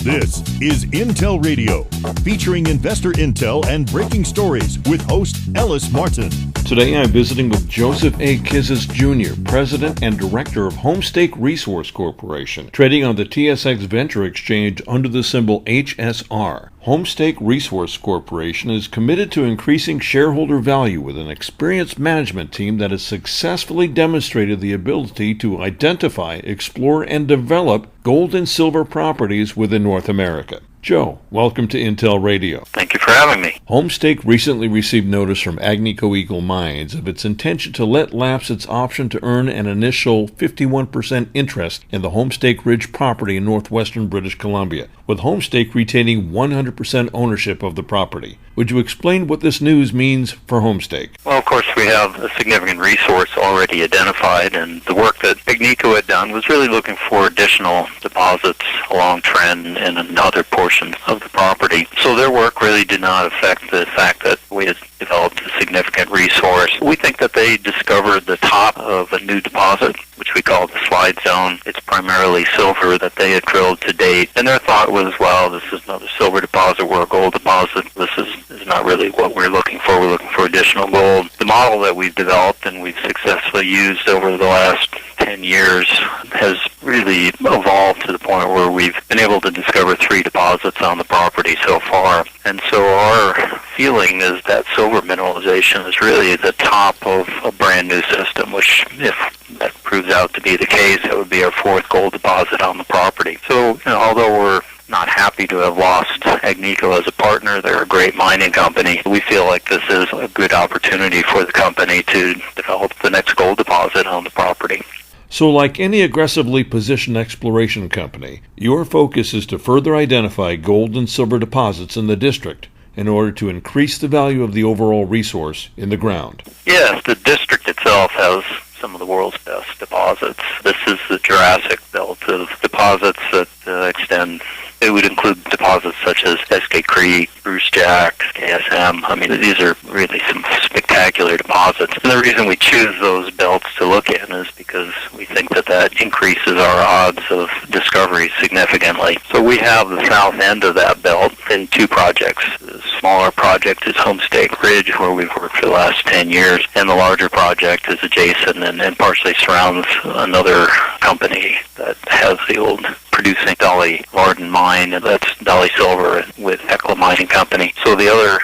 This is Intel Radio, featuring investor intel and breaking stories with host Ellis Martin. Today I'm visiting with Joseph A. Kizis Jr., President and Director of Homestake Resource Corporation, trading on the TSX Venture Exchange under the symbol HSR. Homestake Resource Corporation is committed to increasing shareholder value with an experienced management team that has successfully demonstrated the ability to identify, explore, and develop gold and silver properties within North America. Joe, welcome to Intel Radio. Thank you for having me. Homestake recently received notice from Agnico-Eagle Mines of its intention to let lapse its option to earn an initial 51% interest in the Homestake Ridge property in northwestern British Columbia, with Homestake retaining 100% ownership of the property. Would you explain what this news means for Homestake? Well, of course, we have a significant resource already identified, and the work that Agnico had done was really looking for additional deposits along trend and in other portions of the property. So their work really did not affect the fact that we had developed a significant resource. We think that they discovered the top of a new deposit, which we call the slide zone. It's primarily silver that they had drilled to date, and their thought was, well, this is another silver deposit or a gold deposit. This is not really what we're looking for. We're looking for additional gold. The model that we've developed and we've successfully used over the last 10 years has really evolved to the point where we've been able to discover 3 deposits on the property so far. And so our feeling is that silver mineralization is really the top of a brand new system, which, if that proves out to be the case, that would be our 4th gold deposit on the property. So, although we're not happy to have lost Agnico as a partner, they're a great mining company, we feel like this is a good opportunity for the company to develop the next gold deposit on the property. So like any aggressively positioned exploration company, your focus is to further identify gold and silver deposits in the district in order to increase the value of the overall resource in the ground. Yes, the district itself has some of the world's best deposits. This is the Jurassic belt of deposits that extend. It would include deposits such as SK Creek, Brucejack, KSM. I mean, these are really some spectacular deposits. And the reason we choose those belts to look at is because we think that increases our odds of discovery significantly. So we have the south end of that belt in 2 projects. The smaller project is Homestake Ridge, where we've worked for the last 10 years, and the larger project is adjacent and partially surrounds another company that has the old producing Dolly Varden mine, and that's Dolly Silver with Hecla Mining Company. So the other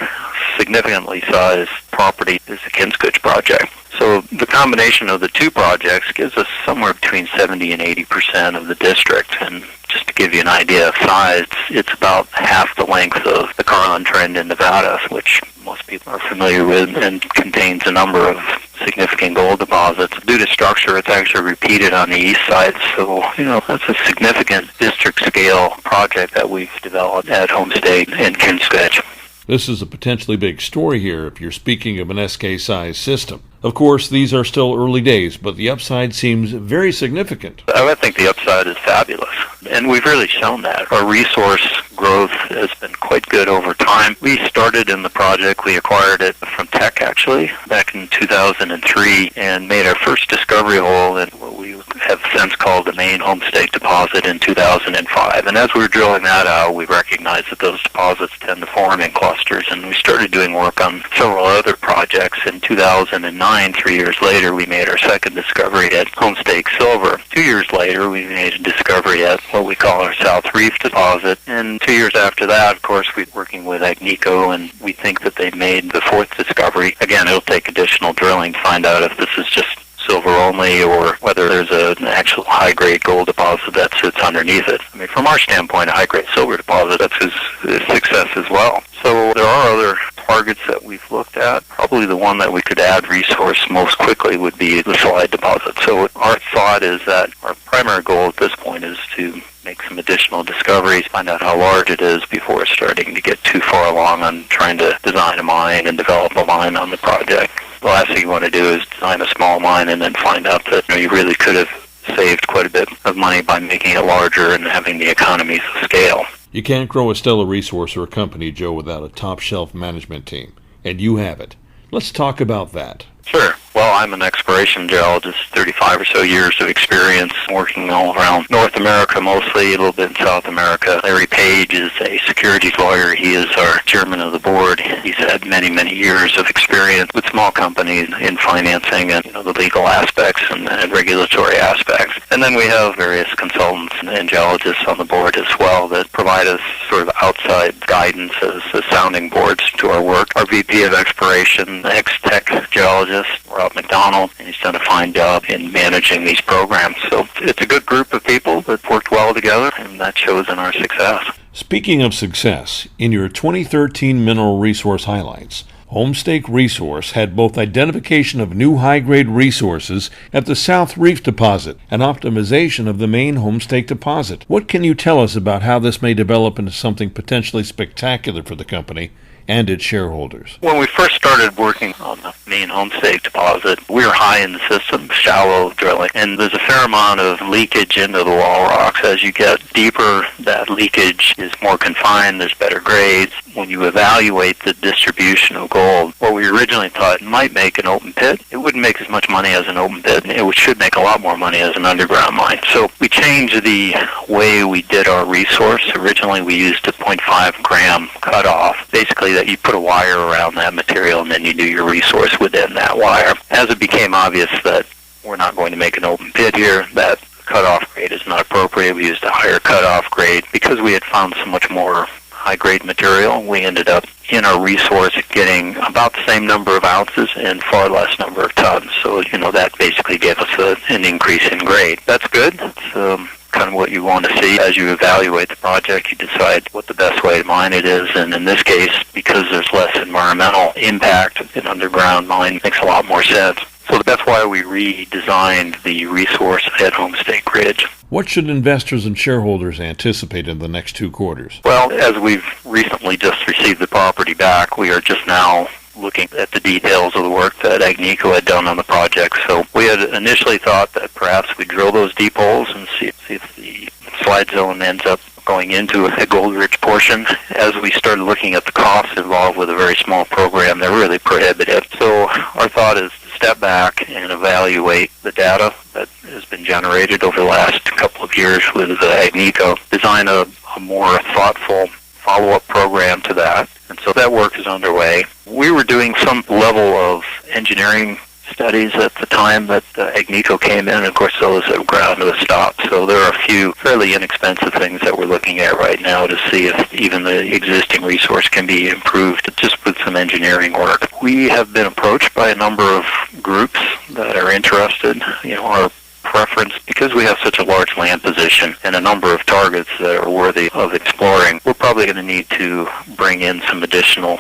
significantly sized property is the Kizis project. So the combination of the 2 projects gives us somewhere between 70 and 80% of the district. And just to give you an idea of size, it's about half the length of the Carlin Trend in Nevada, which most people are familiar with, and contains a number of significant gold deposits. Due to structure, it's actually repeated on the east side. So, that's a significant district-scale project that we've developed at Homestake and Kizis. This is a potentially big story here if you're speaking of an SK-size system. Of course, these are still early days, but the upside seems very significant. I think the upside is fabulous, and we've really shown that. Our resource growth has been quite good over time. We started in the project, we acquired it from Teck actually, back in 2003, and made our first discovery hole in what we have since called the main Homestake deposit in 2005. And as we were drilling that out, we recognized that those deposits tend to form in clusters, and we started doing work on several other projects. In 2009, 3 years later, we made our second discovery at Homestake Silver. 2 years later, we made a discovery at what we call our South Reef deposit. And 2 years after that, of course, we're working with Agnico, and we think that they made the 4th discovery. Again, it'll take additional drilling to find out if this is just silver only or whether there's an actual high-grade gold deposit that sits underneath it. I mean, from our standpoint, a high-grade silver deposit, that's a success as well. So there are other targets that we've looked at. Probably the one that we could add resource most quickly would be the slide deposit. So our thought is that our primary goal at this point is to make some additional discoveries, find out how large it is before starting to get too far along on trying to design a mine and develop a mine on the project. The last thing you want to do is design a small mine and then find out that you really could have saved quite a bit of money by making it larger and having the economies of scale. You can't grow a stellar resource or a company, Joe, without a top-shelf management team, and you have it. Let's talk about that. Sure. Well, I'm an exploration geologist, 35 or so years of experience working all around North America mostly, a little bit in South America, Larry Page is a securities lawyer. He is our chairman of the board. He's had many, many years of experience with small companies in financing and the legal aspects and regulatory aspects. And then we have various consultants and geologists on the board as well that provide us sort of outside guidance as sounding boards to our work. Our VP of Exploration, ex-tech geologist, Rob McDonald, and he's done a fine job in managing these programs. So it's a good group of people that worked well together, and that shows in our success. Speaking of success, in your 2013 mineral resource highlights, Homestake Resource had both identification of new high-grade resources at the South Reef deposit and optimization of the main Homestake deposit. What can you tell us about how this may develop into something potentially spectacular for the company and its shareholders? When we first started working on the main Homestake deposit, we were high in the system, shallow drilling, and there's a fair amount of leakage into the wall rocks. As you get deeper, that leakage is more confined, there's better grades. When you evaluate the distribution of gold, what we originally thought might make an open pit, it wouldn't make as much money as an open pit. It should make a lot more money as an underground mine. So we changed the way we did our resource. Originally we used a 0.5 gram cutoff. Basically that you put a wire around that material and then you do your resource within that wire. As it became obvious that we're not going to make an open pit here, that cutoff grade is not appropriate. We used a higher cutoff grade. Because we had found so much more high-grade material, we ended up in our resource getting about the same number of ounces and far less number of tons. So, that basically gave us an increase in grade. That's good. It's kind of what you want to see. As you evaluate the project, you decide what the best way to mine it is. And in this case, because there's less environmental impact, an underground mine makes a lot more sense. So that's why we redesigned the resource at Homestake Ridge. What should investors and shareholders anticipate in the next 2 quarters? Well, as we've recently just received the property back, we are just now looking at the details of the work that Agnico had done on the project. So we had initially thought that perhaps we'd drill those deep holes and see if the slide zone ends up going into a gold-rich portion. As we started looking at the costs involved with a very small program, they're really prohibitive. So our thought is to step back and evaluate the data that has been generated over the last couple of years with Agnico, design a more thoughtful follow-up program to that. And so that work is underway. We were doing some level of engineering studies at the time that Agnico came in. Of course, those have ground to a stop. So there are a few fairly inexpensive things that we're looking at right now to see if even the existing resource can be improved just with some engineering work. We have been approached by a number of groups that are interested. Our preference, because we have such a large land position and a number of targets that are worthy of exploring, we're probably going to need to bring in some additional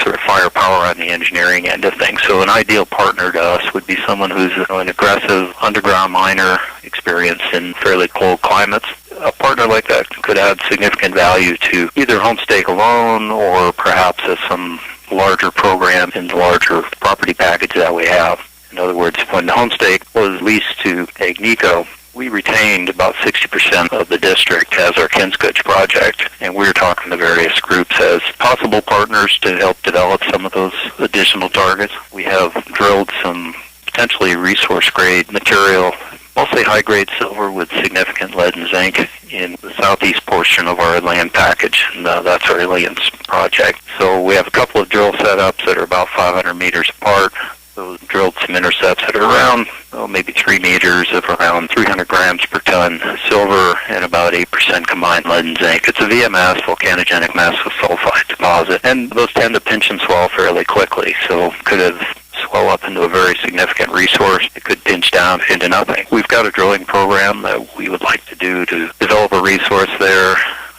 sort of firepower on the engineering end of things. So an ideal partner to us would be someone who's an aggressive underground miner, experienced in fairly cold climates. A partner like that could add significant value to either Homestake alone or perhaps as some larger program in the larger property package that we have. In other words, when Homestake was leased to Agnico, we retained about 60% of the district as our Kizis project, and we were talking to various groups as possible partners to help develop some of those additional targets. We have drilled some potentially resource-grade material, mostly high-grade silver with significant lead and zinc in the southeast portion of our land package, and that's our Alliance project. So we have a couple of drill setups that are about 500 meters apart. So drilled some intercepts that are around maybe 3 meters of around 300 grams per ton silver and about 8% combined lead and zinc. It's a VMS, volcanogenic massive sulfide deposit, and those tend to pinch and swell fairly quickly, so could have swell up into a very significant resource. It could pinch down into nothing. We've got a drilling program that we would like to do to develop a resource there.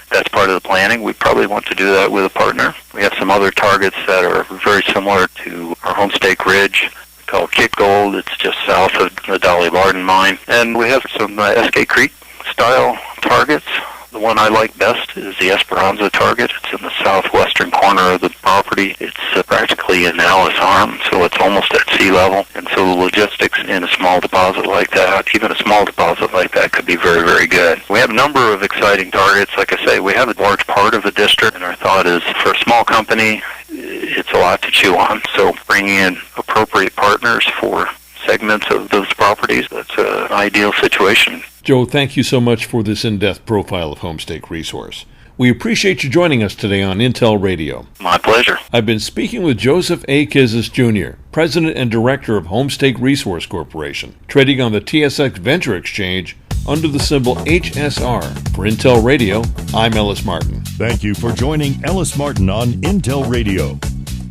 That's part of the planning. We probably want to do that with a partner. We have some other targets that are very similar to our Homestake Ridge called Kit Gold. It's just south of the Dolly Varden mine. And we have some SK Creek style targets. The one I like best is the Esperanza target. It's in the southwestern corner of the property. It's practically in Ellis Arm, so it's almost at sea level. And so the logistics in a small deposit like that, even a small deposit like that, could be very, very good. We have a number of exciting targets. Like I say, we have a large part of the district, and our thought is for a small company, it's a lot to chew on. So bringing in appropriate partners for segments of those properties. That's an ideal situation. Joe, thank you so much for this in-depth profile of Homestake Resource. We appreciate you joining us today on Intel Radio. My pleasure. I've been speaking with Joseph A. Kizis Jr., President and Director of Homestake Resource Corporation, trading on the TSX Venture Exchange under the symbol HSR. For Intel Radio, I'm Ellis Martin. Thank you for joining Ellis Martin on Intel Radio.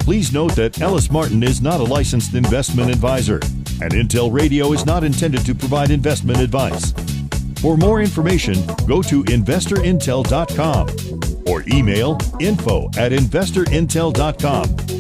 Please note that Ellis Martin is not a licensed investment advisor, and Intel Radio is not intended to provide investment advice. For more information, go to InvestorIntel.com or email info@InvestorIntel.com.